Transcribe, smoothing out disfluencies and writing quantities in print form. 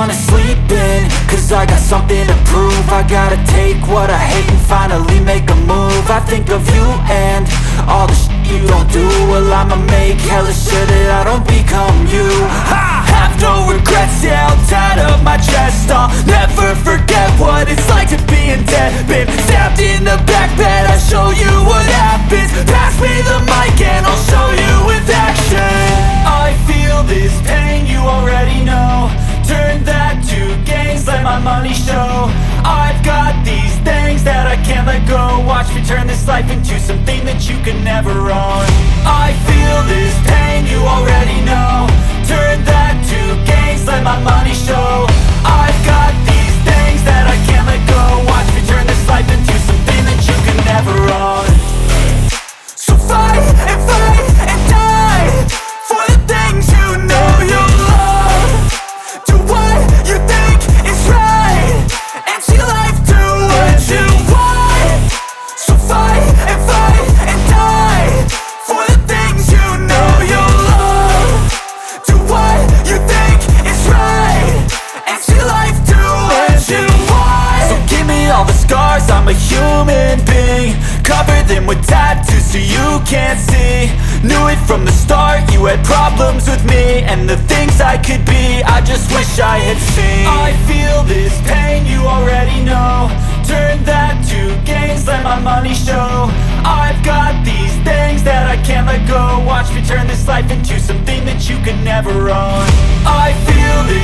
wanna sleep in, cause I got something to prove. I gotta take what I hate and finally make a move. I think of you and all the shit you don't do. Well, I'ma make hella sure that I don't become you. I have no regrets, yeah, I'll tie up my chest. I'll never forget what it's like to be in debt. Been stabbed in the back bed, I'll show you what happens. Pass me the mic and I'll show you with action. I feel this pain, you already know. Turn that to gains, let my money show. I've got these things that I can't let go. Watch me turn this life into something that you can never own. I feel this pain, you already know. Turn that to gains, let my money show. I've got these things that I can't let go. Watch me turn this life into something that you can never own. So fight and die for the things you know you love. Do what you think is right and see life do what you want. So fight and die for the things you know you love. Do what you think is right and see life do what you want. So give me all the scars, I'm a human being. Cover them with tattoos so you can't see. Knew it from the start, you had problems with me and the things I could be, I just wish I had seen. I feel this pain, you already know. Turn that to gains, let my money show. I've got these things that I can't let go. Watch me turn this life into something that you can never own. I feel this